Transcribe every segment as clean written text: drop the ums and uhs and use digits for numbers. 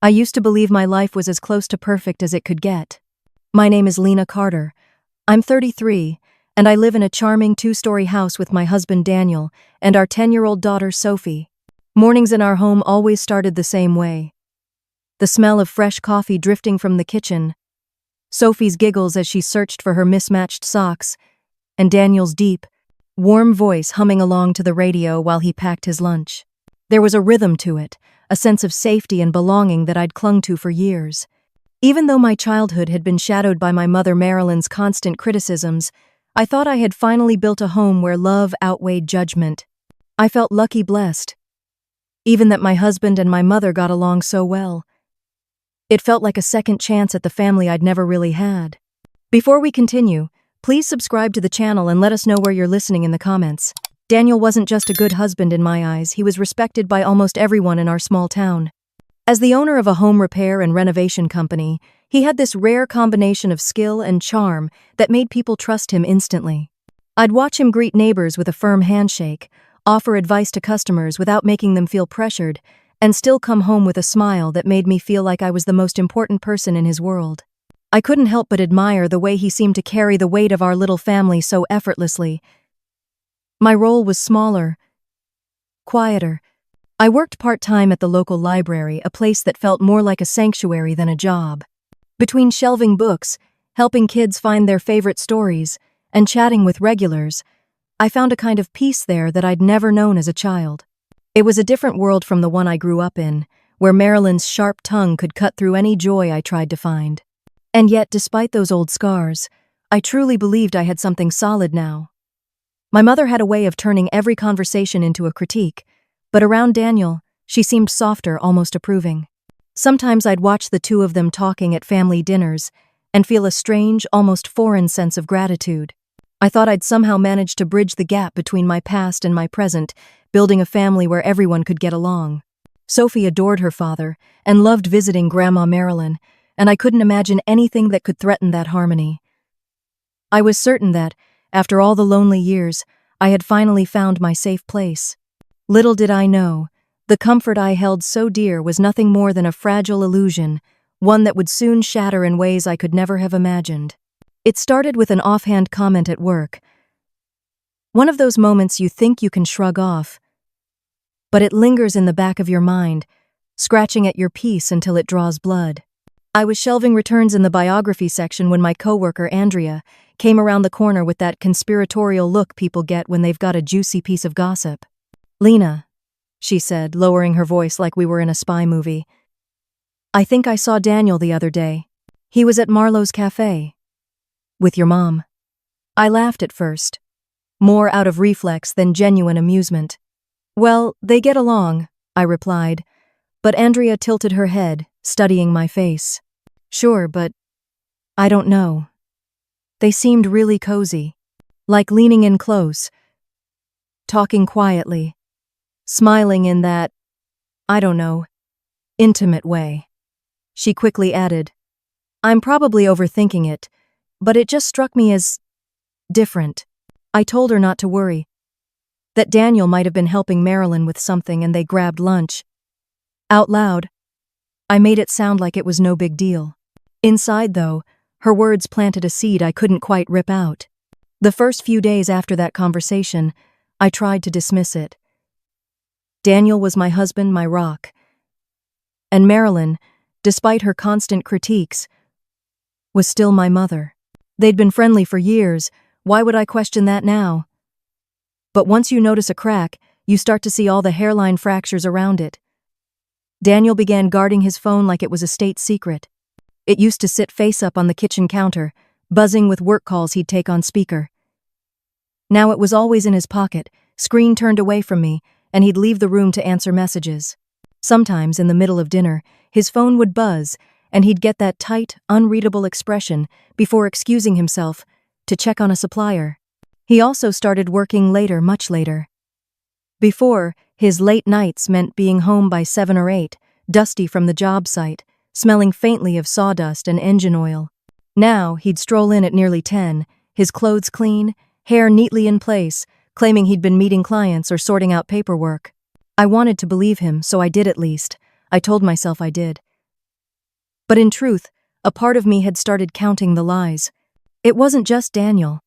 I used to believe my life was as close to perfect as it could get. My name is Lena Carter. I'm 33, and I live in a charming 2-story house with my husband Daniel and our 10-year-old daughter Sophie. Mornings in our home always started the same way. The smell of fresh coffee drifting from the kitchen, Sophie's giggles as she searched for her mismatched socks, and Daniel's deep, warm voice humming along to the radio while he packed his lunch. There was a rhythm to it, a sense of safety and belonging that I'd clung to for years. Even though my childhood had been shadowed by my mother Marilyn's constant criticisms, I thought I had finally built a home where love outweighed judgment. I felt lucky, blessed. Even that my husband and my mother got along so well. It felt like a second chance at the family I'd never really had. Before we continue, please subscribe to the channel and let us know where you're listening in the comments. Daniel wasn't just a good husband in my eyes, he was respected by almost everyone in our small town. As the owner of a home repair and renovation company, he had this rare combination of skill and charm that made people trust him instantly. I'd watch him greet neighbors with a firm handshake, offer advice to customers without making them feel pressured, and still come home with a smile that made me feel like I was the most important person in his world. I couldn't help but admire the way he seemed to carry the weight of our little family so effortlessly. My role was smaller, quieter. I worked part-time at the local library, a place that felt more like a sanctuary than a job. Between shelving books, helping kids find their favorite stories, and chatting with regulars, I found a kind of peace there that I'd never known as a child. It was a different world from the one I grew up in, where Marilyn's sharp tongue could cut through any joy I tried to find. And yet, despite those old scars, I truly believed I had something solid now. My mother had a way of turning every conversation into a critique, but around Daniel, she seemed softer, almost approving. Sometimes I'd watch the two of them talking at family dinners and feel a strange, almost foreign sense of gratitude. I thought I'd somehow managed to bridge the gap between my past and my present, building a family where everyone could get along. Sophie adored her father and loved visiting Grandma Marilyn, and I couldn't imagine anything that could threaten that harmony. I was certain that, after all the lonely years, I had finally found my safe place. Little did I know, the comfort I held so dear was nothing more than a fragile illusion, one that would soon shatter in ways I could never have imagined. It started with an offhand comment at work. One of those moments you think you can shrug off, but it lingers in the back of your mind, scratching at your peace until it draws blood. I was shelving returns in the biography section when my coworker, Andrea, came around the corner with that conspiratorial look people get when they've got a juicy piece of gossip. "Lena," she said, lowering her voice like we were in a spy movie. "I think I saw Daniel the other day. He was at Marlowe's Cafe. With your mom." I laughed at first, more out of reflex than genuine amusement. "Well, they get along," I replied, but Andrea tilted her head, studying my face. "Sure, but I don't know. They seemed really cozy, like leaning in close, talking quietly, smiling in that, I don't know, intimate way." She quickly added, "I'm probably overthinking it, but it just struck me as different." I told her not to worry, that Daniel might have been helping Marilyn with something and they grabbed lunch. Out loud, I made it sound like it was no big deal. Inside, though, her words planted a seed I couldn't quite rip out. The first few days after that conversation, I tried to dismiss it. Daniel was my husband, my rock. And Marilyn, despite her constant critiques, was still my mother. They'd been friendly for years, why would I question that now? But once you notice a crack, you start to see all the hairline fractures around it. Daniel began guarding his phone like it was a state secret. It used to sit face up on the kitchen counter, buzzing with work calls he'd take on speaker. Now it was always in his pocket, screen turned away from me, and he'd leave the room to answer messages. Sometimes, in the middle of dinner, his phone would buzz, and he'd get that tight, unreadable expression before excusing himself to check on a supplier. He also started working later, much later. Before, his late nights meant being home by 7 or 8, dusty from the job site, smelling faintly of sawdust and engine oil. Now, he'd stroll in at nearly 10, his clothes clean, hair neatly in place, claiming he'd been meeting clients or sorting out paperwork. I wanted to believe him, so I did at least. I told myself I did. But in truth, a part of me had started counting the lies. It wasn't just Daniel.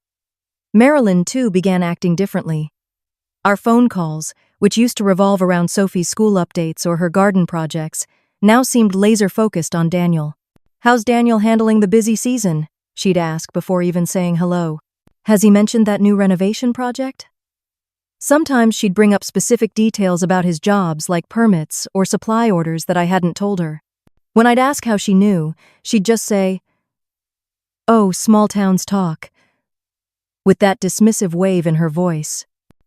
Marilyn, too, began acting differently. Our phone calls, which used to revolve around Sophie's school updates or her garden projects, now seemed laser-focused on Daniel. "How's Daniel handling the busy season?" she'd ask before even saying hello. "Has he mentioned that new renovation project?" Sometimes she'd bring up specific details about his jobs, like permits or supply orders that I hadn't told her. When I'd ask how she knew, she'd just say, "Oh, small towns talk," with that dismissive wave in her voice.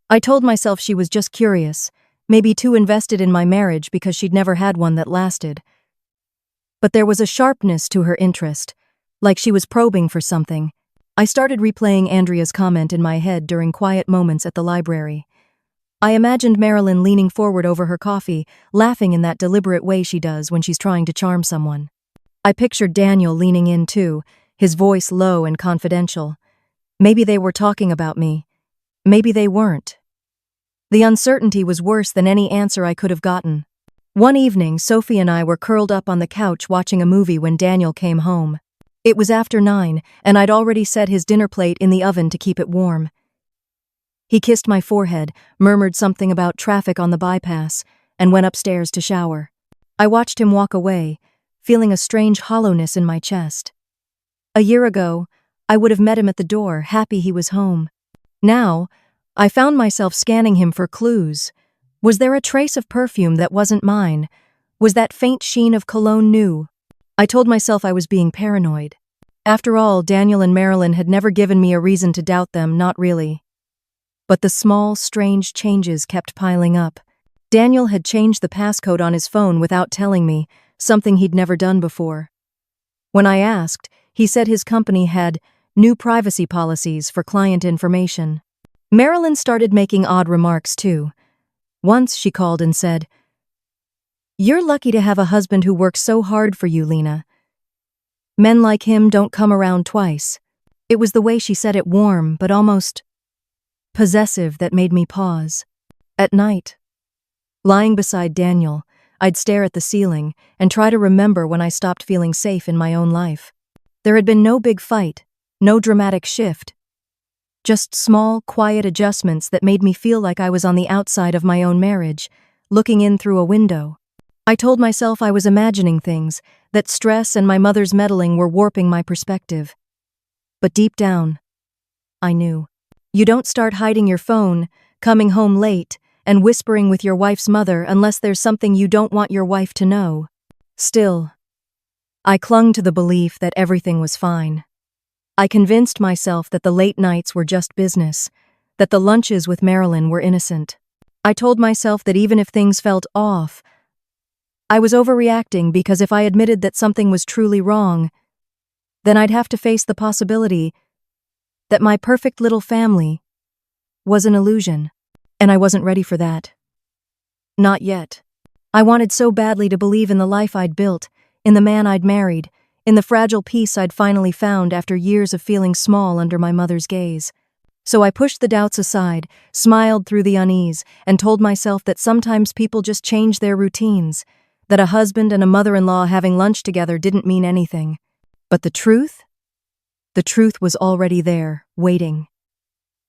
I told myself she was just curious, maybe too invested in my marriage because she'd never had one that lasted. But there was a sharpness to her interest, like she was probing for something. I started replaying Andrea's comment in my head during quiet moments at the library. I imagined Marilyn leaning forward over her coffee, laughing in that deliberate way she does when she's trying to charm someone. I pictured Daniel leaning in too, his voice low and confidential. Maybe they were talking about me. Maybe they weren't. The uncertainty was worse than any answer I could have gotten. One evening, Sophie and I were curled up on the couch watching a movie when Daniel came home. It was after 9, and I'd already set his dinner plate in the oven to keep it warm. He kissed my forehead, murmured something about traffic on the bypass, and went upstairs to shower. I watched him walk away, feeling a strange hollowness in my chest. A year ago, I would have met him at the door, happy he was home. Now, I found myself scanning him for clues. Was there a trace of perfume that wasn't mine? Was that faint sheen of cologne new? I told myself I was being paranoid. After all, Daniel and Marilyn had never given me a reason to doubt them, not really. But the small, strange changes kept piling up. Daniel had changed the passcode on his phone without telling me, something he'd never done before. When I asked, he said his company had new privacy policies for client information. Marilyn started making odd remarks too. Once she called and said, "You're lucky to have a husband who works so hard for you, Lena. Men like him don't come around twice." It was the way she said it, warm but almost possessive, that made me pause. At night, lying beside Daniel, I'd stare at the ceiling and try to remember when I stopped feeling safe in my own life. There had been no big fight, no dramatic shift. Just small, quiet adjustments that made me feel like I was on the outside of my own marriage, looking in through a window. I told myself I was imagining things, that stress and my mother's meddling were warping my perspective. But deep down, I knew. You don't start hiding your phone, coming home late, and whispering with your wife's mother unless there's something you don't want your wife to know. Still, I clung to the belief that everything was fine. I convinced myself that the late nights were just business, that the lunches with Marilyn were innocent. I told myself that even if things felt off, I was overreacting, because if I admitted that something was truly wrong, then I'd have to face the possibility that my perfect little family was an illusion. And I wasn't ready for that. Not yet. I wanted so badly to believe in the life I'd built, in the man I'd married, in the fragile peace I'd finally found after years of feeling small under my mother's gaze. So I pushed the doubts aside, smiled through the unease, and told myself that sometimes people just change their routines, that a husband and a mother-in-law having lunch together didn't mean anything. But the truth? The truth was already there, waiting.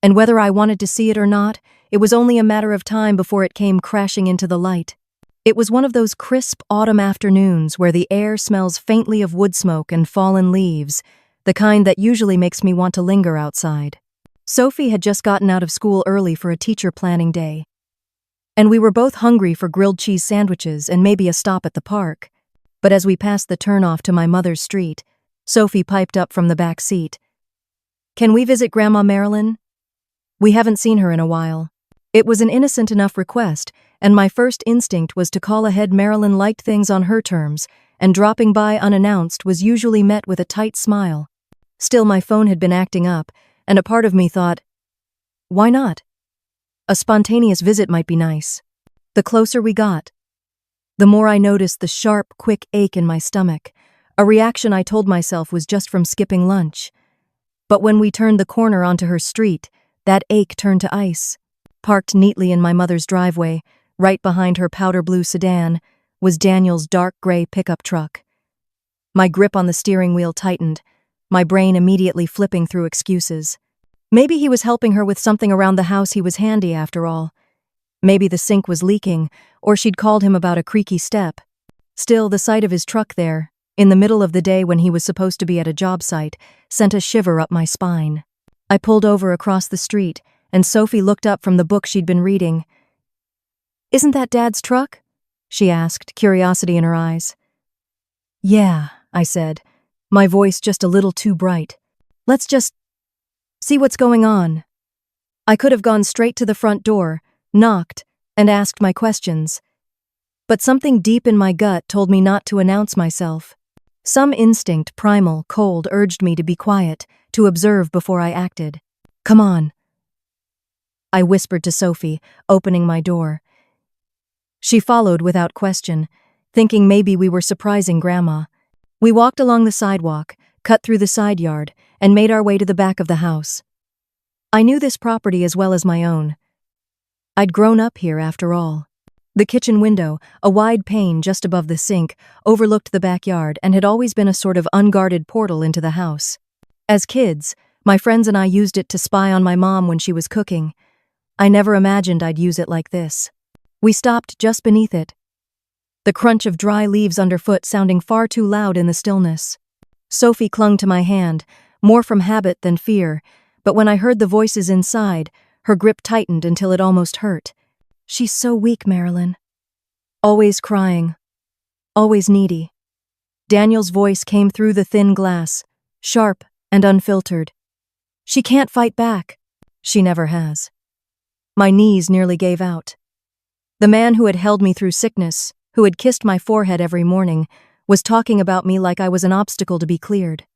And whether I wanted to see it or not, it was only a matter of time before it came crashing into the light. It was one of those crisp autumn afternoons where the air smells faintly of wood smoke and fallen leaves, the kind that usually makes me want to linger outside. Sophie had just gotten out of school early for a teacher planning day, and we were both hungry for grilled cheese sandwiches and maybe a stop at the park. But as we passed the turnoff to my mother's street, Sophie piped up from the back seat. "Can we visit Grandma Marilyn? We haven't seen her in a while." It was an innocent enough request, and my first instinct was to call ahead. Marilyn liked things on her terms, and dropping by unannounced was usually met with a tight smile. Still, my phone had been acting up, and a part of me thought, why not? A spontaneous visit might be nice. The closer we got, the more I noticed the sharp, quick ache in my stomach, a reaction I told myself was just from skipping lunch. But when we turned the corner onto her street, that ache turned to ice. Parked neatly in my mother's driveway, right behind her powder blue sedan, was Daniel's dark gray pickup truck. My grip on the steering wheel tightened, my brain immediately flipping through excuses. Maybe he was helping her with something around the house. He was handy after all. Maybe the sink was leaking, or she'd called him about a creaky step. Still, the sight of his truck there, in the middle of the day when he was supposed to be at a job site, sent a shiver up my spine. I pulled over across the street, and Sophie looked up from the book she'd been reading. "Isn't that Dad's truck?" she asked, curiosity in her eyes. "Yeah," I said, my voice just a little too bright. "Let's just see what's going on." I could have gone straight to the front door, knocked, and asked my questions. But something deep in my gut told me not to announce myself. Some instinct, primal, cold, urged me to be quiet, to observe before I acted. "Come on," I whispered to Sophie, opening my door. She followed without question, thinking maybe we were surprising Grandma. We walked along the sidewalk, cut through the side yard, and made our way to the back of the house. I knew this property as well as my own. I'd grown up here after all. The kitchen window, a wide pane just above the sink, overlooked the backyard and had always been a sort of unguarded portal into the house. As kids, my friends and I used it to spy on my mom when she was cooking. I never imagined I'd use it like this. We stopped just beneath it, the crunch of dry leaves underfoot sounding far too loud in the stillness. Sophie clung to my hand, more from habit than fear, but when I heard the voices inside, her grip tightened until it almost hurt. "She's so weak, Marilyn. Always crying. Always needy." Daniel's voice came through the thin glass, sharp and unfiltered. "She can't fight back. She never has." My knees nearly gave out. The man who had held me through sickness, who had kissed my forehead every morning, was talking about me like I was an obstacle to be cleared.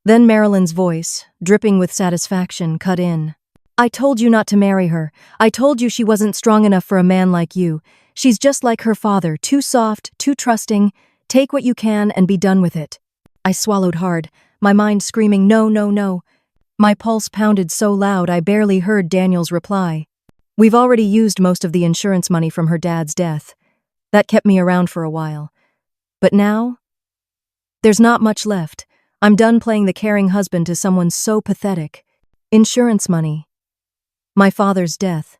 Then Marilyn's voice, dripping with satisfaction, cut in. "I told you not to marry her. I told you she wasn't strong enough for a man like you. She's just like her father, too soft, too trusting. Take what you can and be done with it." I swallowed hard, my mind screaming, "No, no, no." My pulse pounded so loud I barely heard Daniel's reply. "We've already used most of the insurance money from her dad's death. That kept me around for a while. But now? There's not much left. I'm done playing the caring husband to someone so pathetic. Insurance money. My father's death.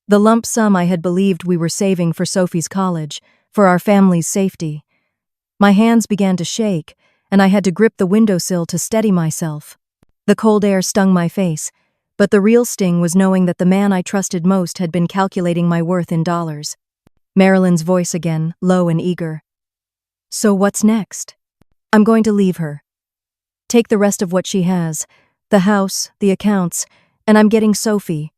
The lump sum I had believed we were saving for Sophie's college, for our family's safety. My hands began to shake, and I had to grip the windowsill to steady myself. The cold air stung my face, but the real sting was knowing that the man I trusted most had been calculating my worth in dollars. Marilyn's voice again, low and eager. "So what's next?" "I'm going to leave her. Take the rest of what she has, the house, the accounts, and I'm getting Sophie.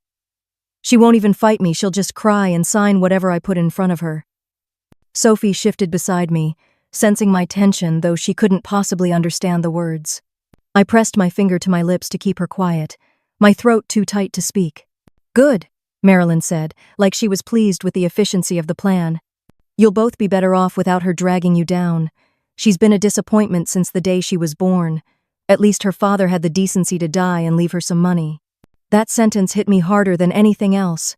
She won't even fight me, she'll just cry and sign whatever I put in front of her." Sophie shifted beside me, sensing my tension, though she couldn't possibly understand the words. I pressed my finger to my lips to keep her quiet, my throat too tight to speak. "Good," Marilyn said, like she was pleased with the efficiency of the plan. "You'll both be better off without her dragging you down. She's been a disappointment since the day she was born. At least her father had the decency to die and leave her some money." That sentence hit me harder than anything else.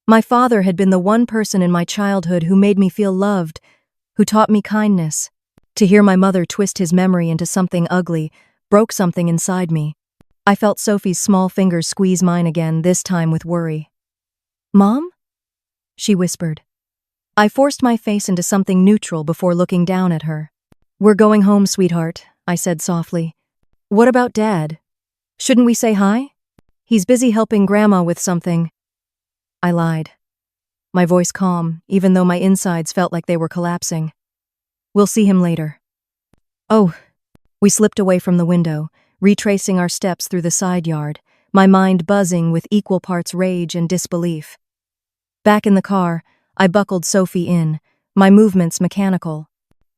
My father had been the one person in my childhood who made me feel loved, who taught me kindness. To hear my mother twist his memory into something ugly broke something inside me. I felt Sophie's small fingers squeeze mine again, this time with worry. "Mom?" she whispered. I forced my face into something neutral before looking down at her. "We're going home, sweetheart," I said softly. "What about Dad? Shouldn't we say hi? He's busy helping Grandma with something." I lied, my voice calm, even though my insides felt like they were collapsing. "We'll see him later." "Oh." We slipped away from the window, retracing our steps through the side yard, my mind buzzing with equal parts rage and disbelief. Back in the car, I buckled Sophie in, my movements mechanical.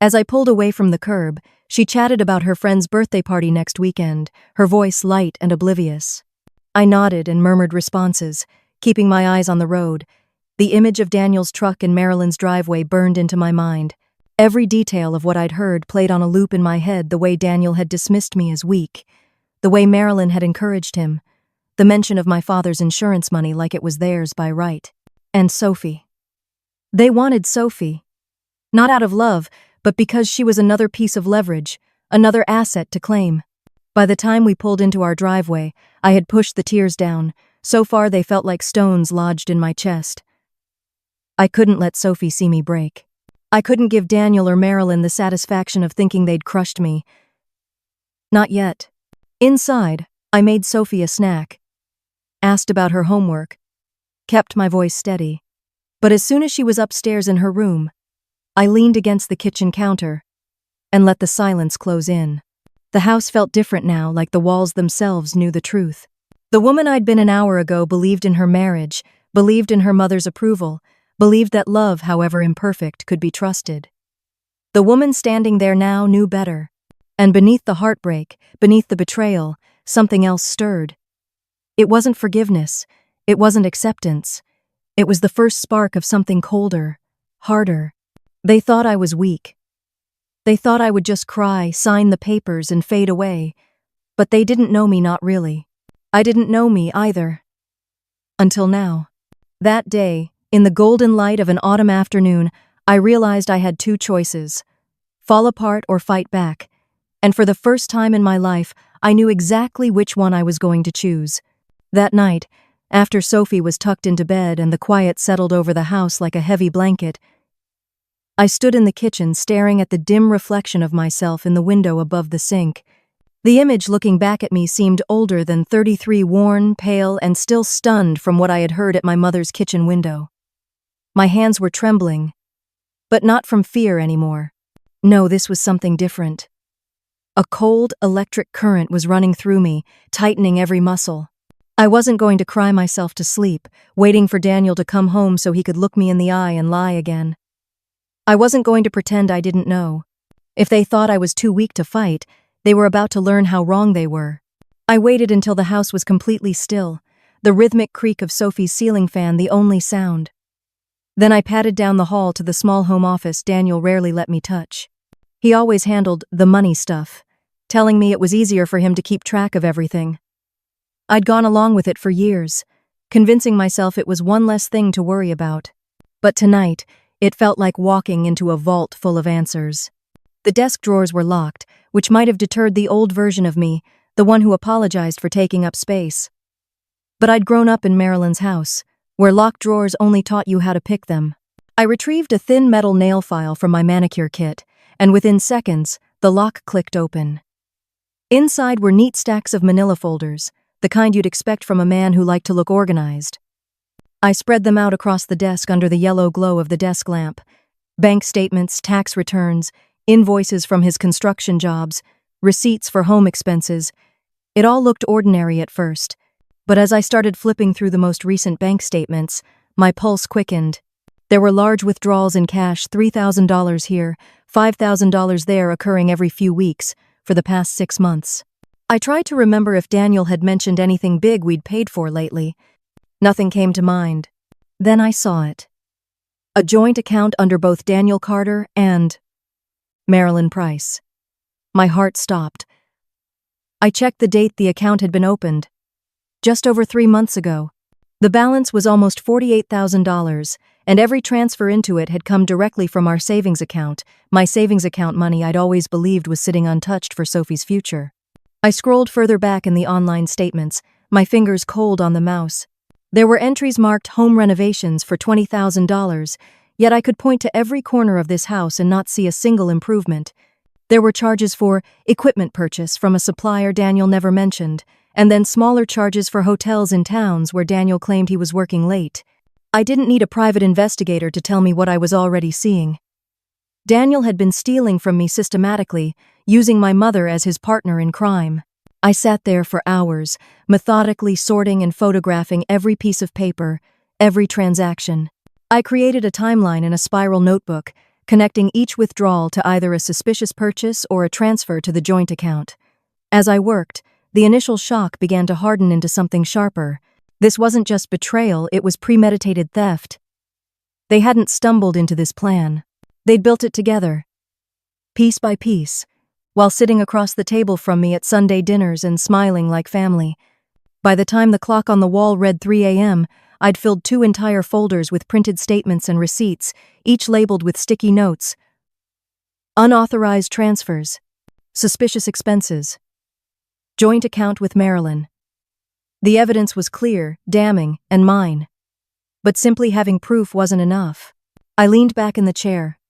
As I pulled away from the curb, she chatted about her friend's birthday party next weekend, her voice light and oblivious. I nodded and murmured responses, keeping my eyes on the road. The image of Daniel's truck in Marilyn's driveway burned into my mind. Every detail of what I'd heard played on a loop in my head, the way Daniel had dismissed me as weak, the way Marilyn had encouraged him, the mention of my father's insurance money like it was theirs by right. And Sophie. They wanted Sophie. Not out of love, but because she was another piece of leverage, another asset to claim. By the time we pulled into our driveway, I had pushed the tears down. So far they felt like stones lodged in my chest. I couldn't let Sophie see me break. I couldn't give Daniel or Marilyn the satisfaction of thinking they'd crushed me. Not yet. Inside, I made Sophie a snack, asked about her homework, kept my voice steady. But as soon as she was upstairs in her room, I leaned against the kitchen counter and let the silence close in. The house felt different now, like the walls themselves knew the truth. The woman I'd been an hour ago believed in her marriage, believed in her mother's approval, believed that love, however imperfect, could be trusted. The woman standing there now knew better. And beneath the heartbreak, beneath the betrayal, something else stirred. It wasn't forgiveness. It wasn't acceptance. It was the first spark of something colder, harder. They thought I was weak. They thought I would just cry, sign the papers, and fade away. But they didn't know me, not really. I didn't know me either. Until now. That day, in the golden light of an autumn afternoon, I realized I had two choices: fall apart or fight back. And for the first time in my life, I knew exactly which one I was going to choose. That night, after Sophie was tucked into bed and the quiet settled over the house like a heavy blanket, I stood in the kitchen staring at the dim reflection of myself in the window above the sink. The image looking back at me seemed older than 33, worn, pale, and still stunned from what I had heard at my mother's kitchen window. My hands were trembling, but not from fear anymore. No, this was something different. A cold, electric current was running through me, tightening every muscle. I wasn't going to cry myself to sleep, waiting for Daniel to come home so he could look me in the eye and lie again. I wasn't going to pretend I didn't know. If they thought I was too weak to fight, they were about to learn how wrong they were. I waited until the house was completely still, the rhythmic creak of Sophie's ceiling fan the only sound. Then I padded down the hall to the small home office Daniel rarely let me touch. He always handled the money stuff, telling me it was easier for him to keep track of everything. I'd gone along with it for years, convincing myself it was one less thing to worry about. But tonight, it felt like walking into a vault full of answers. The desk drawers were locked, which might have deterred the old version of me, the one who apologized for taking up space. But I'd grown up in Marilyn's house, where locked drawers only taught you how to pick them. I retrieved a thin metal nail file from my manicure kit, and within seconds, the lock clicked open. Inside were neat stacks of manila folders, the kind you'd expect from a man who liked to look organized. I spread them out across the desk under the yellow glow of the desk lamp. Bank statements, tax returns, invoices from his construction jobs, receipts for home expenses. It all looked ordinary at first, but as I started flipping through the most recent bank statements, my pulse quickened. There were large withdrawals in cash, $3,000 here, $5,000 there, occurring every few weeks for the past 6 months. I tried to remember if Daniel had mentioned anything big we'd paid for lately. Nothing came to mind. Then I saw it. A joint account under both Daniel Carter and Marilyn Price. My heart stopped. I checked the date the account had been opened. Just over 3 months ago. The balance was almost $48,000, and every transfer into it had come directly from our savings account, my savings account money I'd always believed was sitting untouched for Sophie's future. I scrolled further back in the online statements, my fingers cold on the mouse. There were entries marked home renovations for $20,000, yet I could point to every corner of this house and not see a single improvement. There were charges for equipment purchase from a supplier Daniel never mentioned, and then smaller charges for hotels in towns where Daniel claimed he was working late. I didn't need a private investigator to tell me what I was already seeing. Daniel had been stealing from me systematically, using my mother as his partner in crime. I sat there for hours, methodically sorting and photographing every piece of paper, every transaction. I created a timeline in a spiral notebook, connecting each withdrawal to either a suspicious purchase or a transfer to the joint account. As I worked, the initial shock began to harden into something sharper. This wasn't just betrayal, it was premeditated theft. They hadn't stumbled into this plan. They'd built it together, piece by piece, while sitting across the table from me at Sunday dinners and smiling like family. By the time the clock on the wall read 3 a.m., I'd filled 2 entire folders with printed statements and receipts, each labeled with sticky notes. Unauthorized transfers. Suspicious expenses. Joint account with Marilyn. The evidence was clear, damning, and mine. But simply having proof wasn't enough. I leaned back in the chair,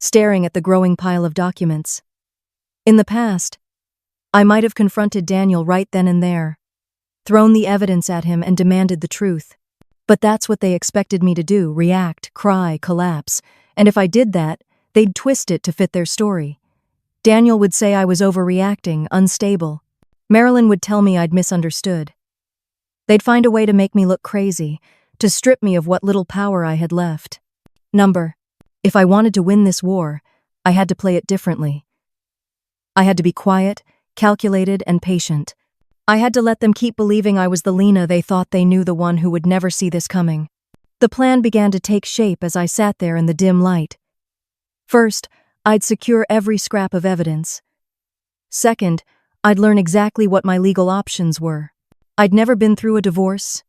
staring at the growing pile of documents. In the past, I might have confronted Daniel right then and there, thrown the evidence at him and demanded the truth. But that's what they expected me to do, react, cry, collapse. And if I did that, they'd twist it to fit their story. Daniel would say I was overreacting, unstable. Marilyn would tell me I'd misunderstood. They'd find a way to make me look crazy, to strip me of what little power I had left. If I wanted to win this war, I had to play it differently. I had to be quiet, calculated, and patient. I had to let them keep believing I was the Lena they thought they knew, the one who would never see this coming. The plan began to take shape as I sat there in the dim light. First, I'd secure every scrap of evidence. Second, I'd learn exactly what my legal options were. I'd never been through a divorce,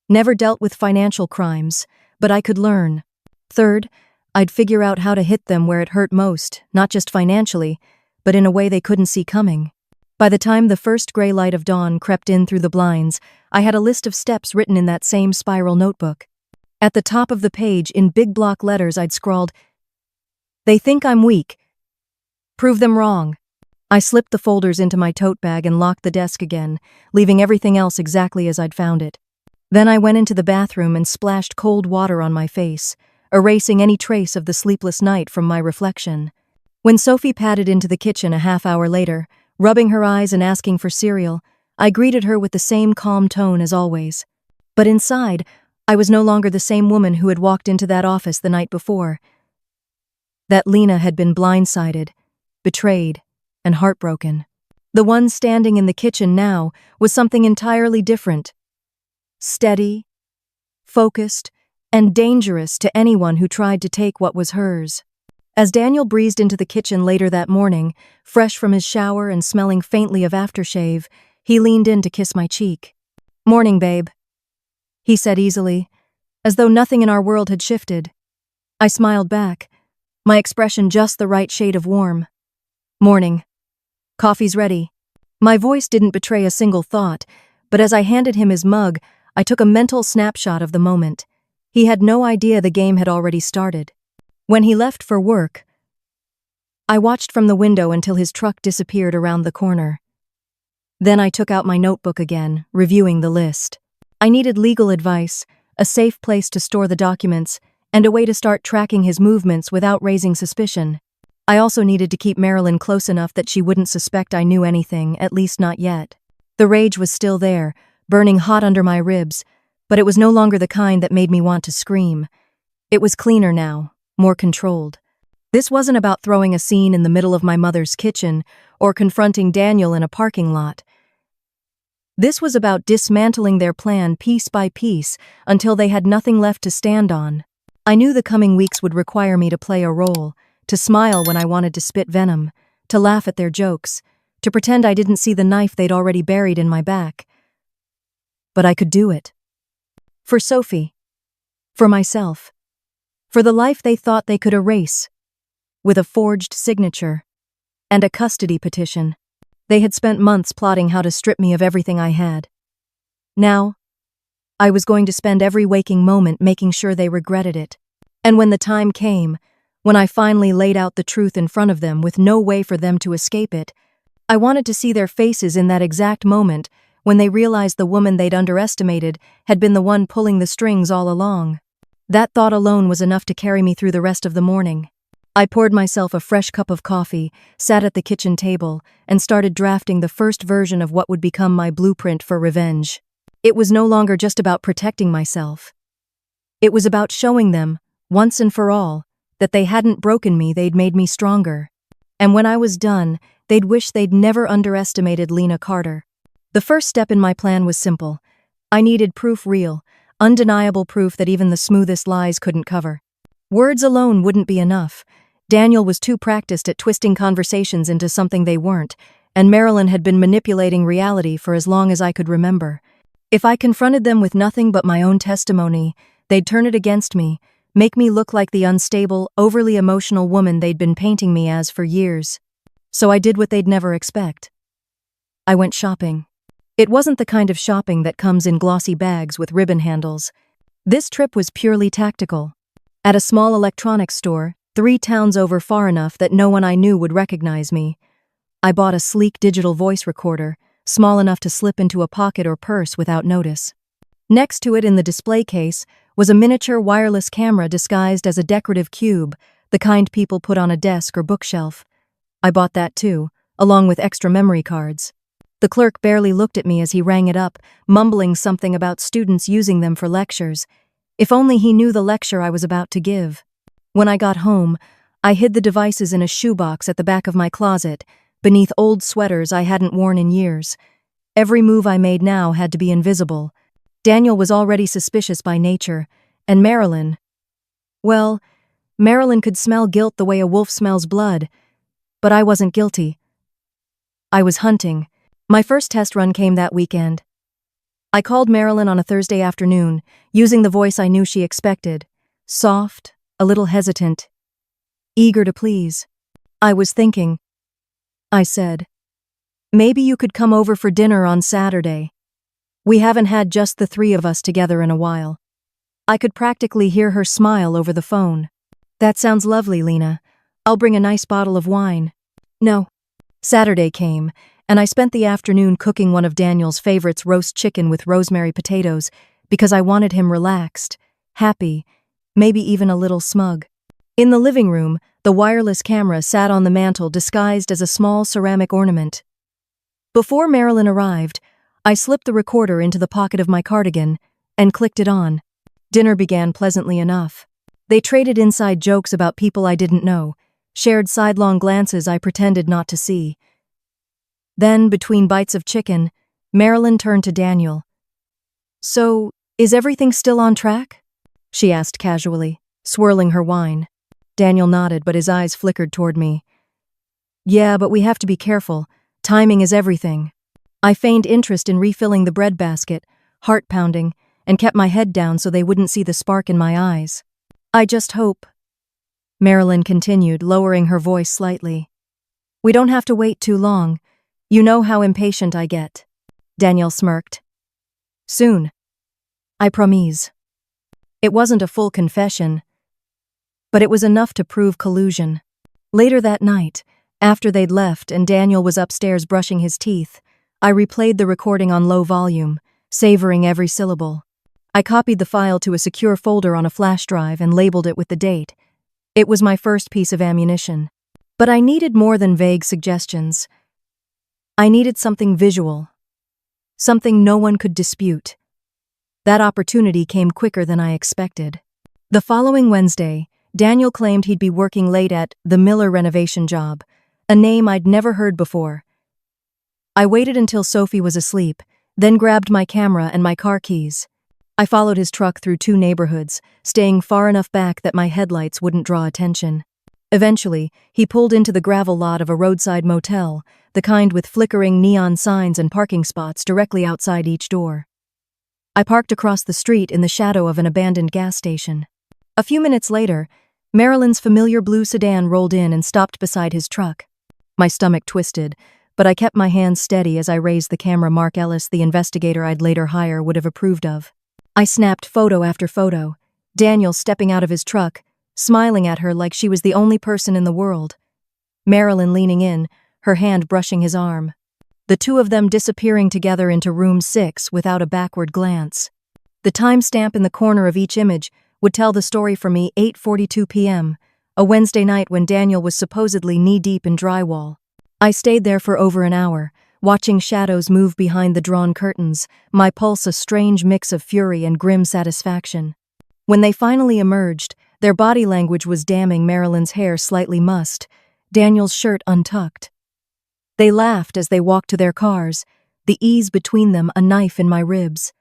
never dealt with financial crimes, but I could learn. Third, I'd figure out how to hit them where it hurt most, not just financially, but in a way they couldn't see coming. By the time the first gray light of dawn crept in through the blinds, I had a list of steps written in that same spiral notebook. At the top of the page, in big block letters, I'd scrawled, "They think I'm weak. Prove them wrong." I slipped the folders into my tote bag and locked the desk again, leaving everything else exactly as I'd found it. Then I went into the bathroom and splashed cold water on my face, erasing any trace of the sleepless night from my reflection. When Sophie padded into the kitchen a half-hour later, rubbing her eyes and asking for cereal, I greeted her with the same calm tone as always. But inside, I was no longer the same woman who had walked into that office the night before. That Lena had been blindsided, betrayed, and heartbroken. The one standing in the kitchen now was something entirely different. Steady, focused, and dangerous to anyone who tried to take what was hers. As Daniel breezed into the kitchen later that morning, fresh from his shower and smelling faintly of aftershave, he leaned in to kiss my cheek. "Morning, babe," he said easily, as though nothing in our world had shifted. I smiled back, my expression just the right shade of warm. "Morning. Coffee's ready." My voice didn't betray a single thought, but as I handed him his mug, I took a mental snapshot of the moment. He had no idea the game had already started. When he left for work, I watched from the window until his truck disappeared around the corner. Then I took out my notebook again, reviewing the list. I needed legal advice, a safe place to store the documents, and a way to start tracking his movements without raising suspicion. I also needed to keep Marilyn close enough that she wouldn't suspect I knew anything, at least not yet. The rage was still there, burning hot under my ribs, but it was no longer the kind that made me want to scream. It was cleaner now, more controlled. This wasn't about throwing a scene in the middle of my mother's kitchen or confronting Daniel in a parking lot. This was about dismantling their plan piece by piece until they had nothing left to stand on. I knew the coming weeks would require me to play a role, to smile when I wanted to spit venom, to laugh at their jokes, to pretend I didn't see the knife they'd already buried in my back. But I could do it. For Sophie. For myself. For the life they thought they could erase. With a forged signature. And a custody petition. They had spent months plotting how to strip me of everything I had. Now, I was going to spend every waking moment making sure they regretted it. And when the time came, when I finally laid out the truth in front of them with no way for them to escape it, I wanted to see their faces in that exact moment when they realized the woman they'd underestimated had been the one pulling the strings all along. That thought alone was enough to carry me through the rest of the morning. I poured myself a fresh cup of coffee, sat at the kitchen table, and started drafting the first version of what would become my blueprint for revenge. It was no longer just about protecting myself. It was about showing them, once and for all, that they hadn't broken me, they'd made me stronger. And when I was done, they'd wish they'd never underestimated Lena Carter. The first step in my plan was simple. I needed proof, real, undeniable proof that even the smoothest lies couldn't cover. Words alone wouldn't be enough. Daniel was too practiced at twisting conversations into something they weren't, and Marilyn had been manipulating reality for as long as I could remember. If I confronted them with nothing but my own testimony, they'd turn it against me, make me look like the unstable, overly emotional woman they'd been painting me as for years. So I did what they'd never expect. I went shopping. It wasn't the kind of shopping that comes in glossy bags with ribbon handles. This trip was purely tactical. At a small electronics store, 3 towns over far enough that no one I knew would recognize me, I bought a sleek digital voice recorder, small enough to slip into a pocket or purse without notice. Next to it in the display case was a miniature wireless camera disguised as a decorative cube, the kind people put on a desk or bookshelf. I bought that too, along with extra memory cards. The clerk barely looked at me as he rang it up, mumbling something about students using them for lectures. If only he knew the lecture I was about to give. When I got home, I hid the devices in a shoebox at the back of my closet, beneath old sweaters I hadn't worn in years. Every move I made now had to be invisible. Daniel was already suspicious by nature, and Marilyn... Well, Marilyn could smell guilt the way a wolf smells blood, but I wasn't guilty. I was hunting. My first test run came that weekend. I called Marilyn on a Thursday afternoon, using the voice I knew she expected. Soft, a little hesitant, eager to please. I was thinking, I said, maybe you could come over for dinner on Saturday. We haven't had just the 3 of us together in a while. I could practically hear her smile over the phone. That sounds lovely, Lena. I'll bring a nice bottle of wine. No. Saturday came, and I spent the afternoon cooking one of Daniel's favorites, roast chicken with rosemary potatoes, because I wanted him relaxed, happy, maybe even a little smug. In the living room, the wireless camera sat on the mantel disguised as a small ceramic ornament. Before Marilyn arrived, I slipped the recorder into the pocket of my cardigan and clicked it on. Dinner began pleasantly enough. They traded inside jokes about people I didn't know, shared sidelong glances I pretended not to see. Then, between bites of chicken, Marilyn turned to Daniel. So, is everything still on track? She asked casually, swirling her wine. Daniel nodded, but his eyes flickered toward me. Yeah, but we have to be careful. Timing is everything. I feigned interest in refilling the bread basket, heart pounding, and kept my head down so they wouldn't see the spark in my eyes. I just hope, Marilyn continued, lowering her voice slightly. We don't have to wait too long. You know how impatient I get. Daniel smirked. Soon. I promise. It wasn't a full confession, but it was enough to prove collusion. Later that night, after they'd left and Daniel was upstairs brushing his teeth, I replayed the recording on low volume, savoring every syllable. I copied the file to a secure folder on a flash drive and labeled it with the date. It was my first piece of ammunition. But I needed more than vague suggestions. I needed something visual. Something no one could dispute. That opportunity came quicker than I expected. The following Wednesday, Daniel claimed he'd be working late at the Miller renovation job, a name I'd never heard before. I waited until Sophie was asleep, then grabbed my camera and my car keys. I followed his truck through 2 neighborhoods, staying far enough back that my headlights wouldn't draw attention. Eventually, he pulled into the gravel lot of a roadside motel, the kind with flickering neon signs and parking spots directly outside each door. I parked across the street in the shadow of an abandoned gas station. A few minutes later, Marilyn's familiar blue sedan rolled in and stopped beside his truck. My stomach twisted, but I kept my hands steady as I raised the camera Mark Ellis, the investigator I'd later hire, would have approved of. I snapped photo after photo, Daniel stepping out of his truck, smiling at her like she was the only person in the world. Marilyn leaning in, her hand brushing his arm. The 2 of them disappearing together into room 6 without a backward glance. The timestamp in the corner of each image would tell the story for me, 8:42 p.m., a Wednesday night when Daniel was supposedly knee-deep in drywall. I stayed there for over an hour, watching shadows move behind the drawn curtains, my pulse a strange mix of fury and grim satisfaction. When they finally emerged, their body language was damning, Marilyn's hair slightly mussed, Daniel's shirt untucked. They laughed as they walked to their cars, the ease between them a knife in my ribs.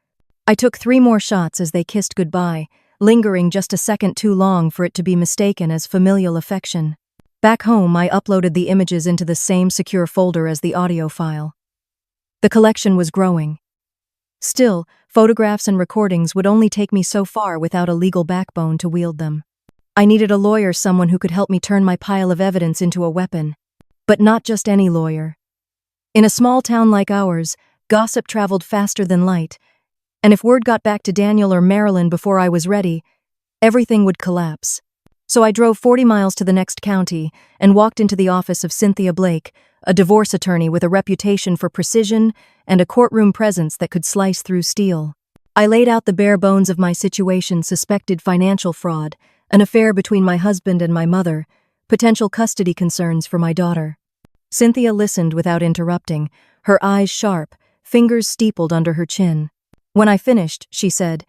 I took 3 more shots as they kissed goodbye, lingering just a second too long for it to be mistaken as familial affection. Back home, I uploaded the images into the same secure folder as the audio file. The collection was growing. Still, Photographs and recordings would only take me so far without a legal backbone to wield them. I needed a lawyer, someone who could help me turn my pile of evidence into a weapon. But not just any lawyer. In a small town like ours, gossip traveled faster than light, and if word got back to Daniel or Marilyn before I was ready, everything would collapse. So I drove 40 miles to the next county and walked into the office of Cynthia Blake, a divorce attorney with a reputation for precision and a courtroom presence that could slice through steel. I laid out the bare bones of my situation: suspected financial fraud, an affair between my husband and my mother, potential custody concerns for my daughter. Cynthia listened without interrupting, her eyes sharp, fingers steepled under her chin. When I finished, she said,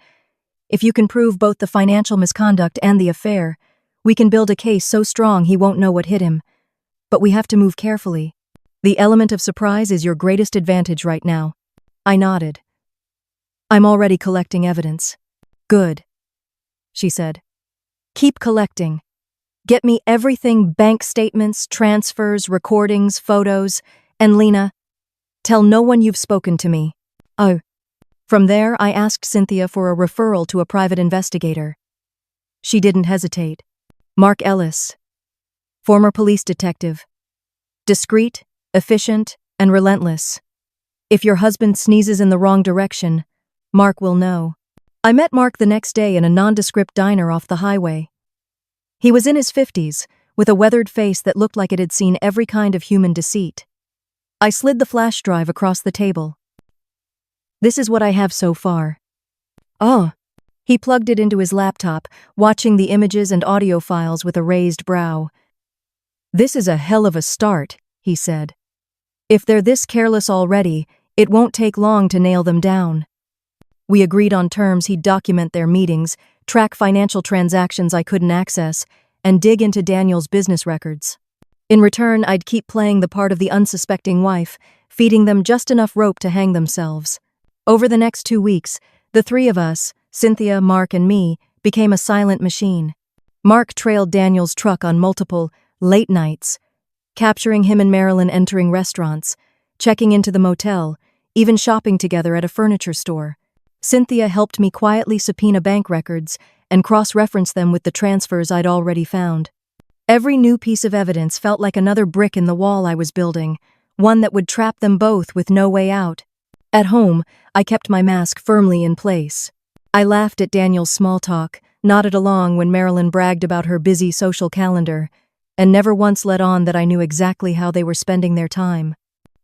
"If you can prove both the financial misconduct and the affair, we can build a case so strong he won't know what hit him. But we have to move carefully. The element of surprise is your greatest advantage right now." I nodded. "I'm already collecting evidence." "Good," she said. "Keep collecting. Get me everything: bank statements, transfers, recordings, photos, and Lena, tell no one you've spoken to me." "Oh." From there, I asked Cynthia for a referral to a private investigator. She didn't hesitate. Mark Ellis, former police detective. Discreet, efficient, and relentless. If your husband sneezes in the wrong direction, Mark will know. I met Mark the next day in a nondescript diner off the highway. He was in his 50s, with a weathered face that looked like it had seen every kind of human deceit. I slid the flash drive across the table. "This is what I have so far." "Oh." He plugged it into his laptop, watching the images and audio files with a raised brow. "This is a hell of a start," he said. "If they're this careless already, it won't take long to nail them down." We agreed on terms: he'd document their meetings, track financial transactions I couldn't access, and dig into Daniel's business records. In return, I'd keep playing the part of the unsuspecting wife, feeding them just enough rope to hang themselves. Over the next 2 weeks, the three of us, Cynthia, Mark, and me, became a silent machine. Mark trailed Daniel's truck on multiple late nights, capturing him and Marilyn entering restaurants, checking into the motel, even shopping together at a furniture store. Cynthia helped me quietly subpoena bank records and cross-reference them with the transfers I'd already found. Every new piece of evidence felt like another brick in the wall I was building, one that would trap them both with no way out. At home, I kept my mask firmly in place. I laughed at Daniel's small talk, nodded along when Marilyn bragged about her busy social calendar, and never once let on that I knew exactly how they were spending their time.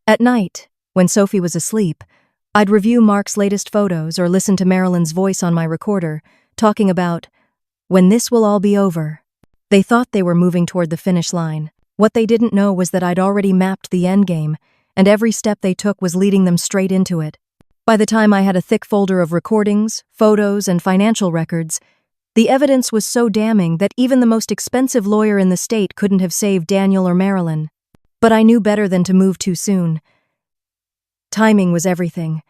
At night, when Sophie was asleep, I'd review Mark's latest photos or listen to Marilyn's voice on my recorder, talking about when this will all be over. They thought they were moving toward the finish line. What they didn't know was that I'd already mapped the endgame, and every step they took was leading them straight into it. By the time I had a thick folder of recordings, photos, and financial records, the evidence was so damning that even the most expensive lawyer in the state couldn't have saved Daniel or Marilyn. But I knew better than to move too soon. Timing was everything.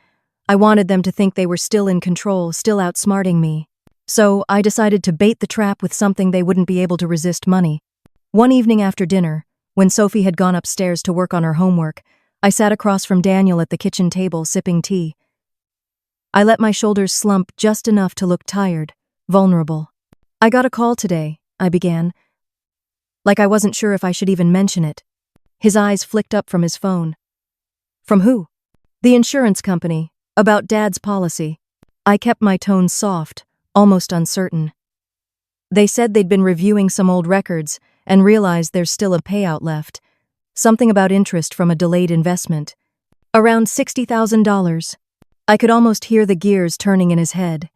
I wanted them to think they were still in control, still outsmarting me. So I decided to bait the trap with something they wouldn't be able to resist: money. One evening after dinner, when Sophie had gone upstairs to work on her homework, I sat across from Daniel at the kitchen table sipping tea. I let my shoulders slump just enough to look tired, vulnerable. "I got a call today," I began, like I wasn't sure if I should even mention it. His eyes flicked up from his phone. "From who?" "The insurance company, about Dad's policy." I kept my tone soft, almost uncertain. "They said they'd been reviewing some old records and realized there's still a payout left. Something about interest from a delayed investment. Around $60,000. I could almost hear the gears turning in his head.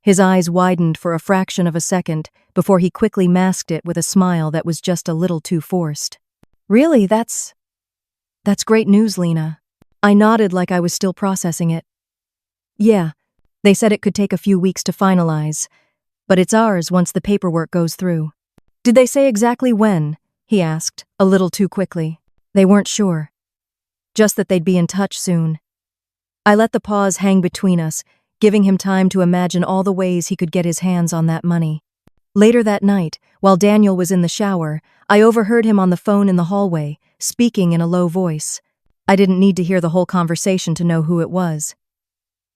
His eyes widened for a fraction of a second before he quickly masked it with a smile that was just a little too forced. "Really, that's great news, Lena." I nodded like I was still processing it. "Yeah, they said it could take a few weeks to finalize, but it's ours once the paperwork goes through." "Did they say exactly when?" he asked, a little too quickly. "They weren't sure. Just that they'd be in touch soon." I let the pause hang between us, giving him time to imagine all the ways he could get his hands on that money. Later that night, while Daniel was in the shower, I overheard him on the phone in the hallway, speaking in a low voice. I didn't need to hear the whole conversation to know who it was.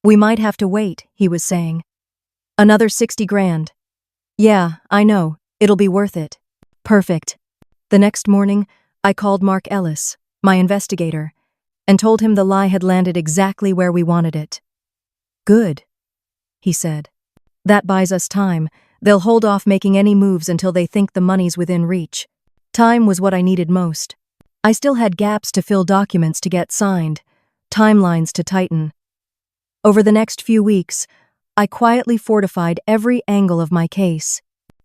We might have to wait, he was saying. Another 60 grand. Yeah, I know. It'll be worth it. Perfect. The next morning, I called Mark Ellis, my investigator, and told him the lie had landed exactly where we wanted it. Good, he said. That buys us time. They'll hold off making any moves until they think the money's within reach. Time was what I needed most. I still had gaps to fill, documents to get signed, timelines to tighten. Over the next few weeks, I quietly fortified every angle of my case.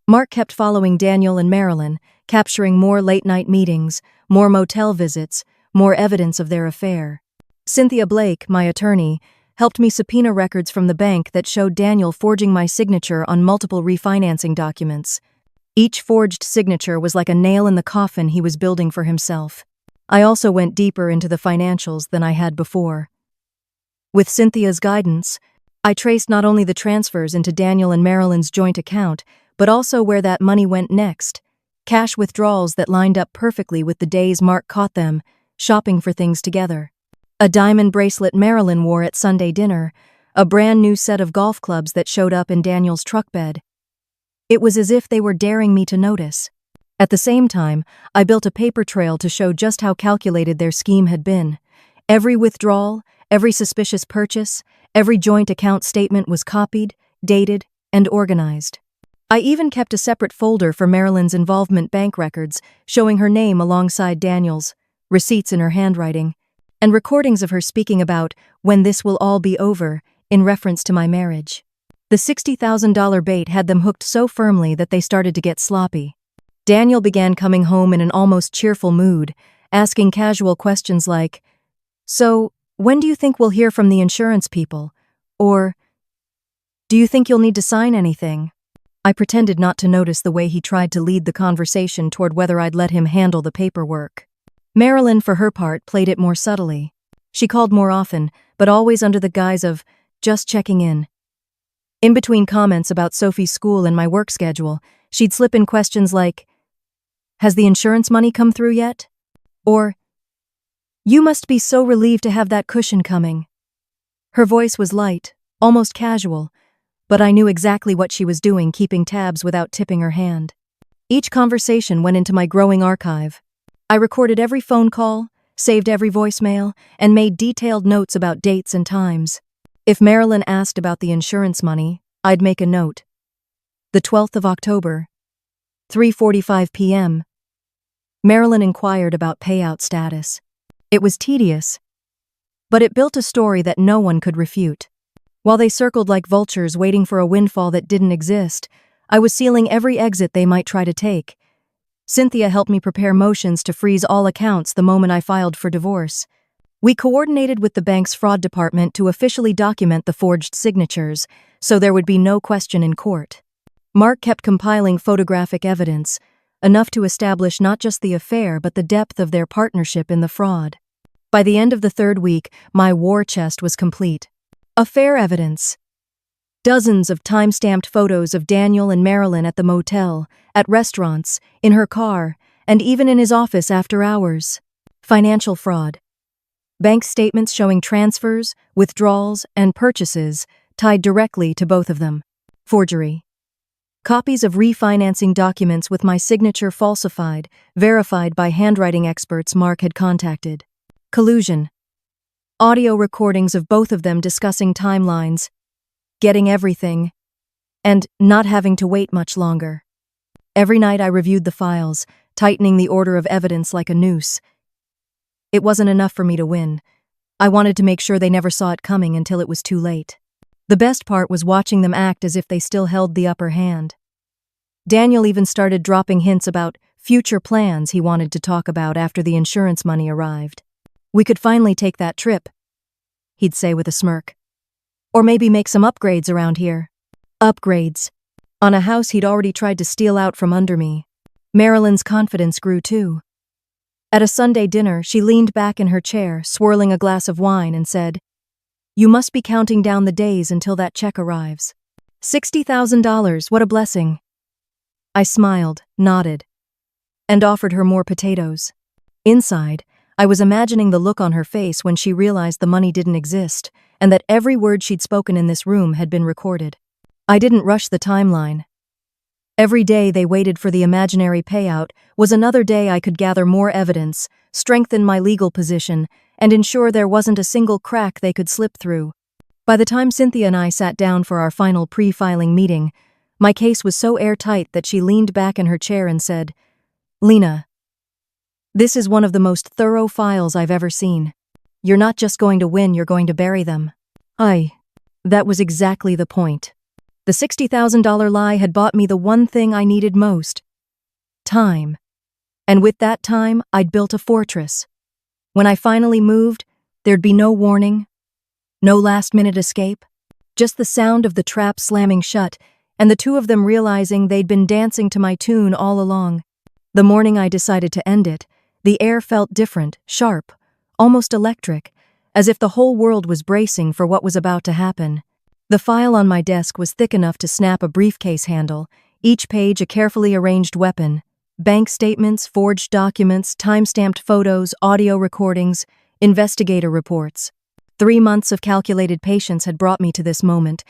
Mark kept following Daniel and Marilyn, capturing more late-night meetings, more motel visits, more evidence of their affair. Cynthia Blake, my attorney, helped me subpoena records from the bank that showed Daniel forging my signature on multiple refinancing documents. Each forged signature was like a nail in the coffin he was building for himself. I also went deeper into the financials than I had before. With Cynthia's guidance, I traced not only the transfers into Daniel and Marilyn's joint account, but also where that money went next. Cash withdrawals that lined up perfectly with the days Mark caught them, shopping for things together. A diamond bracelet Marilyn wore at Sunday dinner, a brand new set of golf clubs that showed up in Daniel's truck bed. It was as if they were daring me to notice. At the same time, I built a paper trail to show just how calculated their scheme had been. Every withdrawal, every suspicious purchase, every joint account statement was copied, dated, and organized. I even kept a separate folder for Marilyn's involvement bank records, showing her name alongside Daniel's, receipts in her handwriting, and recordings of her speaking about when this will all be over, in reference to my marriage. The $60,000 bait had them hooked so firmly that they started to get sloppy. Daniel began coming home in an almost cheerful mood, asking casual questions like, "So, when do you think we'll hear from the insurance people?" Or, "Do you think you'll need to sign anything?" I pretended not to notice the way he tried to lead the conversation toward whether I'd let him handle the paperwork. Marilyn, for her part, played it more subtly. She called more often, but always under the guise of just checking in. In between comments about Sophie's school and my work schedule, she'd slip in questions like, "Has the insurance money come through yet?" Or, "You must be so relieved to have that cushion coming." Her voice was light, almost casual, but I knew exactly what she was doing, keeping tabs without tipping her hand. Each conversation went into my growing archive. I recorded every phone call, saved every voicemail, and made detailed notes about dates and times. If Marilyn asked about the insurance money, I'd make a note. The 12th of October, 3:45 p.m. Marilyn inquired about payout status. It was tedious, but it built a story that no one could refute. While they circled like vultures waiting for a windfall that didn't exist, I was sealing every exit they might try to take. Cynthia helped me prepare motions to freeze all accounts the moment I filed for divorce. We coordinated with the bank's fraud department to officially document the forged signatures, so there would be no question in court. Mark kept compiling photographic evidence, enough to establish not just the affair but the depth of their partnership in the fraud. By the end of the third week, my war chest was complete. Affair evidence. Dozens of time-stamped photos of Daniel and Marilyn at the motel, at restaurants, in her car, and even in his office after hours. Financial fraud. Bank statements showing transfers, withdrawals, and purchases tied directly to both of them. Forgery. Copies of refinancing documents with my signature falsified, verified by handwriting experts Mark had contacted. Collusion. Audio recordings of both of them discussing timelines, getting everything, and not having to wait much longer. Every night I reviewed the files, tightening the order of evidence like a noose. It wasn't enough for me to win. I wanted to make sure they never saw it coming until it was too late. The best part was watching them act as if they still held the upper hand. Daniel even started dropping hints about future plans he wanted to talk about after the insurance money arrived. "We could finally take that trip," he'd say with a smirk. "Or maybe make some upgrades around here." Upgrades. On a house he'd already tried to steal out from under me. Marilyn's confidence grew too. At a Sunday dinner, she leaned back in her chair, swirling a glass of wine, and said, "You must be counting down the days until that check arrives. $60,000, what a blessing." I smiled, nodded, and offered her more potatoes. Inside, I was imagining the look on her face when she realized the money didn't exist, and that every word she'd spoken in this room had been recorded. I didn't rush the timeline. Every day they waited for the imaginary payout was another day I could gather more evidence, strengthen my legal position, and ensure there wasn't a single crack they could slip through. By the time Cynthia and I sat down for our final pre-filing meeting, my case was so airtight that she leaned back in her chair and said, "Lena, this is one of the most thorough files I've ever seen. You're not just going to win, you're going to bury them." That was exactly the point. The $60,000 lie had bought me the one thing I needed most: time. And with that time, I'd built a fortress. When I finally moved, there'd be no warning, no last-minute escape, just the sound of the trap slamming shut and the two of them realizing they'd been dancing to my tune all along. The morning I decided to end it, the air felt different, sharp, almost electric, as if the whole world was bracing for what was about to happen. The file on my desk was thick enough to snap a briefcase handle, each page a carefully arranged weapon. Bank statements, forged documents, time-stamped photos, audio recordings, investigator reports. 3 months of calculated patience had brought me to this moment,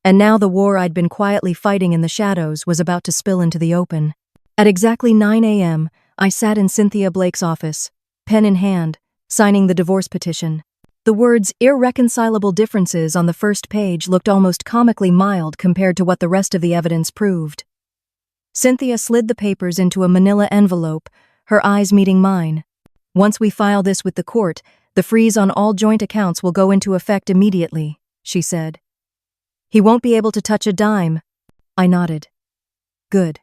and now the war I'd been quietly fighting in the shadows was about to spill into the open. At exactly 9 a.m., I sat in Cynthia Blake's office, pen in hand, signing the divorce petition. The words "irreconcilable differences" on the first page looked almost comically mild compared to what the rest of the evidence proved. Cynthia slid the papers into a manila envelope, her eyes meeting mine. "Once we file this with the court, the freeze on all joint accounts will go into effect immediately," she said. "He won't be able to touch a dime." I nodded. "Good.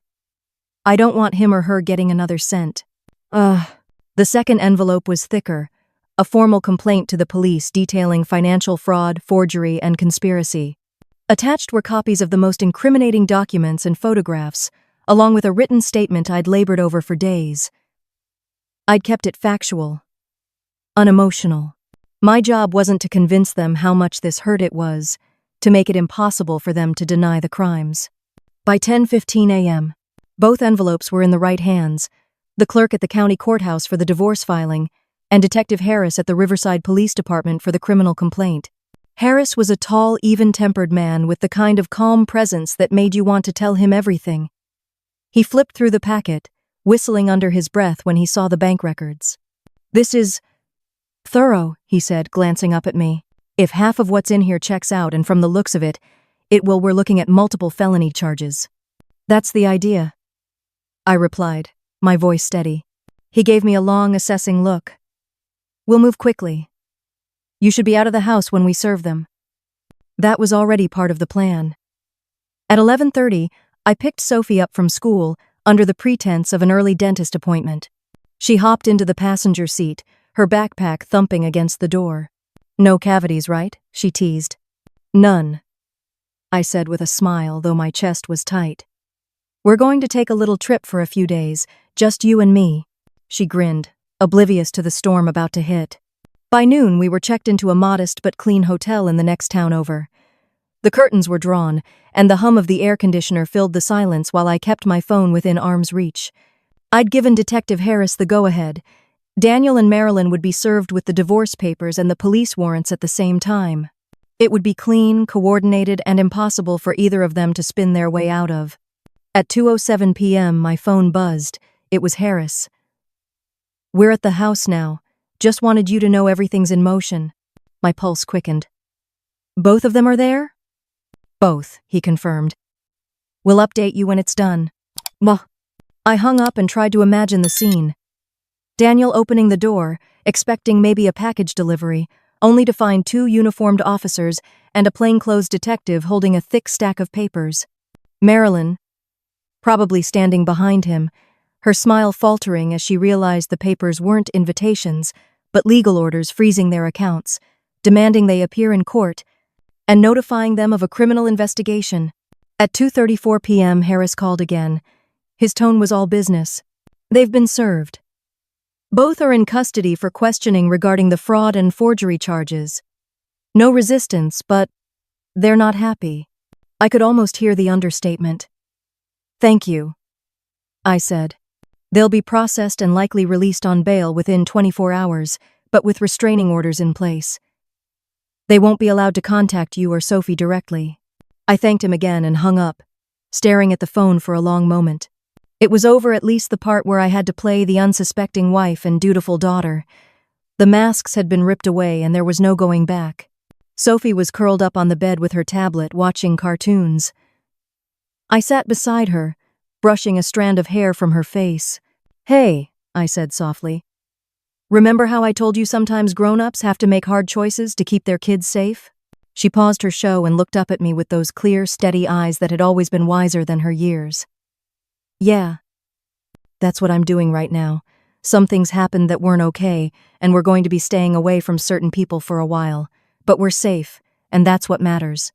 I don't want him or her getting another cent." The second envelope was thicker, a formal complaint to the police detailing financial fraud, forgery, and conspiracy. Attached were copies of the most incriminating documents and photographs, along with a written statement I'd labored over for days. I'd kept it factual, unemotional. My job wasn't to convince them how much this hurt, it was to make it impossible for them to deny the crimes. By 10:15 a.m., both envelopes were in the right hands, the clerk at the county courthouse for the divorce filing, and Detective Harris at the Riverside Police Department for the criminal complaint. Harris was a tall, even-tempered man with the kind of calm presence that made you want to tell him everything. He flipped through the packet, whistling under his breath when he saw the bank records. "This is thorough," he said, glancing up at me. "If half of what's in here checks out, and from the looks of it, we're looking at multiple felony charges." "That's the idea," I replied, my voice steady. He gave me a long, assessing look. "We'll move quickly. You should be out of the house when we serve them." That was already part of the plan. At 11:30, I picked Sophie up from school under the pretense of an early dentist appointment. She hopped into the passenger seat, her backpack thumping against the door. "No cavities, right?" she teased. "None," I said with a smile, though my chest was tight. "We're going to take a little trip for a few days, just you and me." She grinned, oblivious to the storm about to hit. By noon, we were checked into a modest but clean hotel in the next town over. The curtains were drawn, and the hum of the air conditioner filled the silence while I kept my phone within arm's reach. I'd given Detective Harris the go-ahead. Daniel and Marilyn would be served with the divorce papers and the police warrants at the same time. It would be clean, coordinated, and impossible for either of them to spin their way out of. At 2:07 p.m., my phone buzzed. It was Harris. "We're at the house now. Just wanted you to know everything's in motion." My pulse quickened. "Both of them are there?" "Both," he confirmed. "We'll update you when it's done." Well, I hung up and tried to imagine the scene. Daniel opening the door, expecting maybe a package delivery, only to find 2 uniformed officers and a plainclothes detective holding a thick stack of papers. Marilyn, probably standing behind him, her smile faltering as she realized the papers weren't invitations, but legal orders freezing their accounts, demanding they appear in court, and notifying them of a criminal investigation. At 2:34 p.m., Harris called again. His tone was all business. "They've been served. Both are in custody for questioning regarding the fraud and forgery charges. No resistance, but they're not happy." I could almost hear the understatement. "Thank you," I said. "They'll be processed and likely released on bail within 24 hours, but with restraining orders in place." They won't be allowed to contact you or Sophie directly. I thanked him again and hung up, staring at the phone for a long moment. It was over, at least the part where I had to play the unsuspecting wife and dutiful daughter. The masks had been ripped away and there was no going back. Sophie was curled up on the bed with her tablet, watching cartoons. I sat beside her, brushing a strand of hair from her face. "Hey," I said softly. "Remember how I told you sometimes grown-ups have to make hard choices to keep their kids safe?" She paused her show and looked up at me with those clear, steady eyes that had always been wiser than her years. "Yeah. That's what I'm doing right now. Some things happened that weren't okay, and we're going to be staying away from certain people for a while. But we're safe, and that's what matters."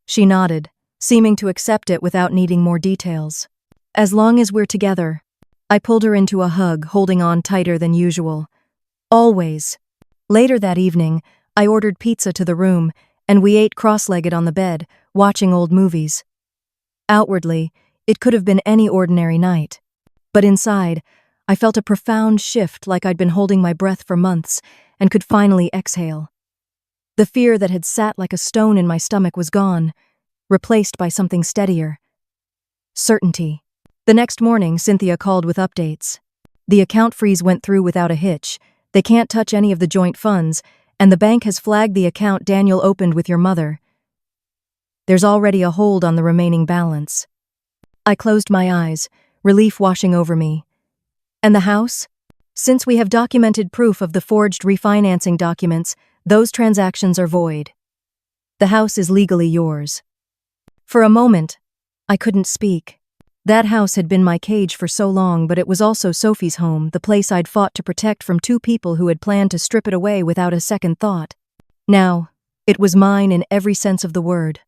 She nodded, seeming to accept it without needing more details. "As long as we're together." I pulled her into a hug, holding on tighter than usual. "Always." Later that evening, I ordered pizza to the room, and we ate cross-legged on the bed, watching old movies. Outwardly, it could have been any ordinary night. But inside, I felt a profound shift, like I'd been holding my breath for months and could finally exhale. The fear that had sat like a stone in my stomach was gone, replaced by something steadier. Certainty. The next morning, Cynthia called with updates. The account freeze went through without a hitch. They can't touch any of the joint funds, and the bank has flagged the account Daniel opened with your mother. There's already a hold on the remaining balance. I closed my eyes, relief washing over me. And the house? Since we have documented proof of the forged refinancing documents, those transactions are void. The house is legally yours. For a moment, I couldn't speak. That house had been my cage for so long, but it was also Sophie's home, the place I'd fought to protect from two people who had planned to strip it away without a second thought. Now, it was mine in every sense of the word.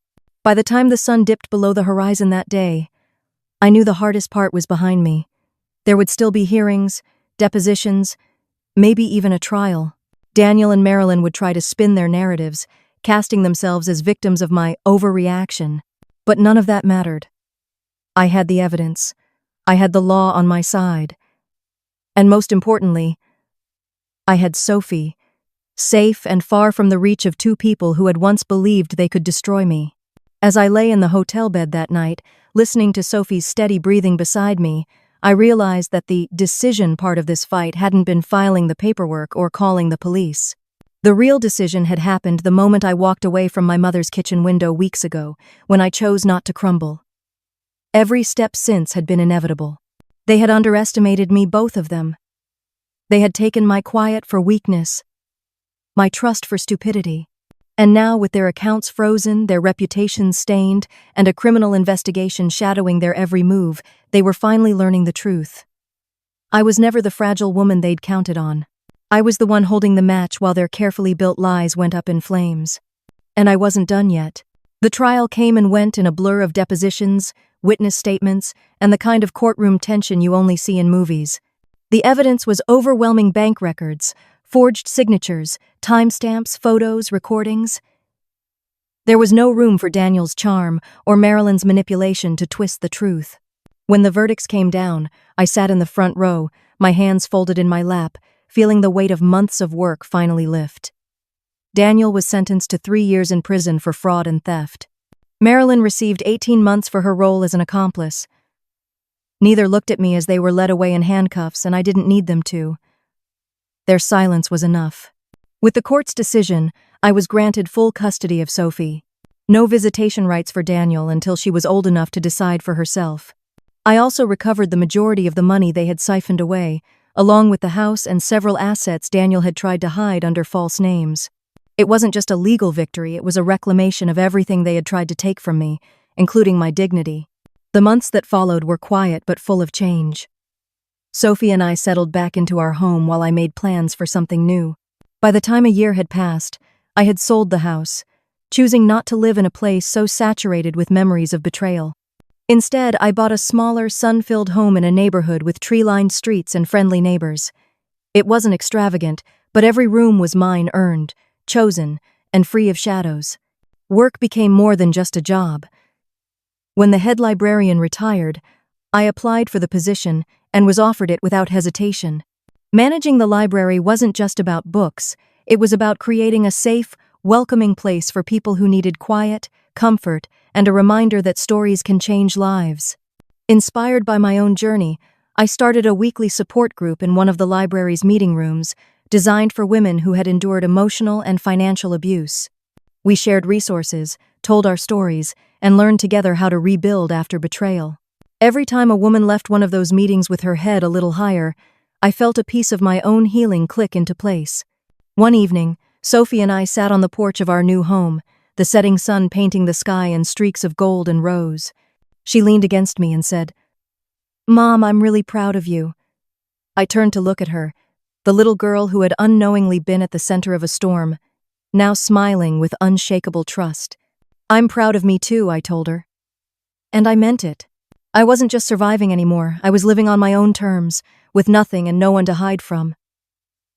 By the time the sun dipped below the horizon that day, I knew the hardest part was behind me. There would still be hearings, depositions, maybe even a trial. Daniel and Marilyn would try to spin their narratives, casting themselves as victims of my overreaction. But none of that mattered. I had the evidence. I had the law on my side. And most importantly, I had Sophie, safe and far from the reach of two people who had once believed they could destroy me. As I lay in the hotel bed that night, listening to Sophie's steady breathing beside me, I realized that the decision part of this fight hadn't been filing the paperwork or calling the police. The real decision had happened the moment I walked away from my mother's kitchen window weeks ago, when I chose not to crumble. Every step since had been inevitable. They had underestimated me, both of them. They had taken my quiet for weakness, my trust for stupidity. And now, with their accounts frozen, their reputations stained, and a criminal investigation shadowing their every move, they were finally learning the truth. I was never the fragile woman they'd counted on. I was the one holding the match while their carefully built lies went up in flames. And I wasn't done yet. The trial came and went in a blur of depositions, witness statements, and the kind of courtroom tension you only see in movies. The evidence was overwhelming: bank records, forged signatures, timestamps, photos, recordings. There was no room for Daniel's charm or Marilyn's manipulation to twist the truth. When the verdicts came down, I sat in the front row, my hands folded in my lap, feeling the weight of months of work finally lift. Daniel was sentenced to 3 years in prison for fraud and theft. Marilyn received 18 months for her role as an accomplice. Neither looked at me as they were led away in handcuffs, and I didn't need them to. Their silence was enough. With the court's decision, I was granted full custody of Sophie. No visitation rights for Daniel until she was old enough to decide for herself. I also recovered the majority of the money they had siphoned away, along with the house and several assets Daniel had tried to hide under false names. It wasn't just a legal victory, it was a reclamation of everything they had tried to take from me, including my dignity. The months that followed were quiet but full of change. Sophie and I settled back into our home while I made plans for something new. By the time a year had passed, I had sold the house, choosing not to live in a place so saturated with memories of betrayal. Instead, I bought a smaller, sun-filled home in a neighborhood with tree-lined streets and friendly neighbors. It wasn't extravagant, but every room was mine, earned, chosen, and free of shadows. Work became more than just a job. When the head librarian retired, I applied for the position and was offered it without hesitation. Managing the library wasn't just about books, it was about creating a safe, welcoming place for people who needed quiet, comfort, and a reminder that stories can change lives. Inspired by my own journey, I started a weekly support group in one of the library's meeting rooms, designed for women who had endured emotional and financial abuse. We shared resources, told our stories, and learned together how to rebuild after betrayal. Every time a woman left one of those meetings with her head a little higher, I felt a piece of my own healing click into place. One evening, Sophie and I sat on the porch of our new home, the setting sun painting the sky in streaks of gold and rose. She leaned against me and said, "Mom, I'm really proud of you." I turned to look at her, the little girl who had unknowingly been at the center of a storm, now smiling with unshakable trust. "I'm proud of me too," I told her. And I meant it. I wasn't just surviving anymore, I was living on my own terms, with nothing and no one to hide from.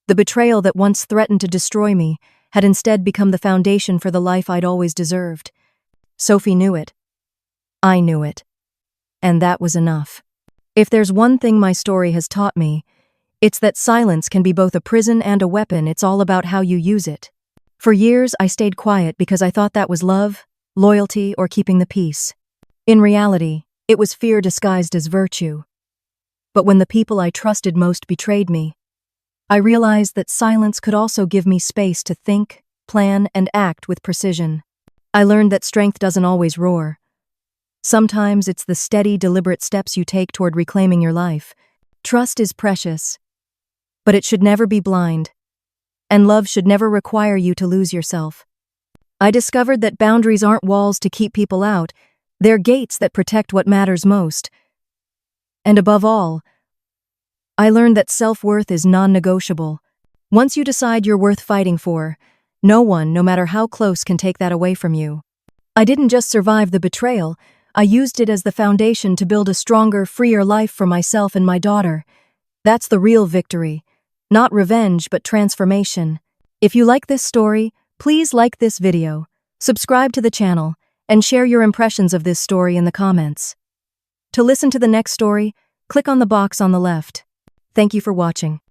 The betrayal that once threatened to destroy me had instead become the foundation for the life I'd always deserved. Sophie knew it. I knew it. And that was enough. If there's one thing my story has taught me, it's that silence can be both a prison and a weapon. It's all about how you use it. For years, I stayed quiet because I thought that was love, loyalty, or keeping the peace. In reality, it was fear disguised as virtue. But when the people I trusted most betrayed me, I realized that silence could also give me space to think, plan, and act with precision. I learned that strength doesn't always roar. Sometimes it's the steady, deliberate steps you take toward reclaiming your life. Trust is precious, but it should never be blind. And love should never require you to lose yourself. I discovered that boundaries aren't walls to keep people out, they're gates that protect what matters most. And above all, I learned that self-worth is non-negotiable. Once you decide you're worth fighting for, no one, no matter how close, can take that away from you. I didn't just survive the betrayal, I used it as the foundation to build a stronger, freer life for myself and my daughter. That's the real victory. Not revenge, but transformation. If you like this story, please like this video, subscribe to the channel, and share your impressions of this story in the comments. To listen to the next story, click on the box on the left. Thank you for watching.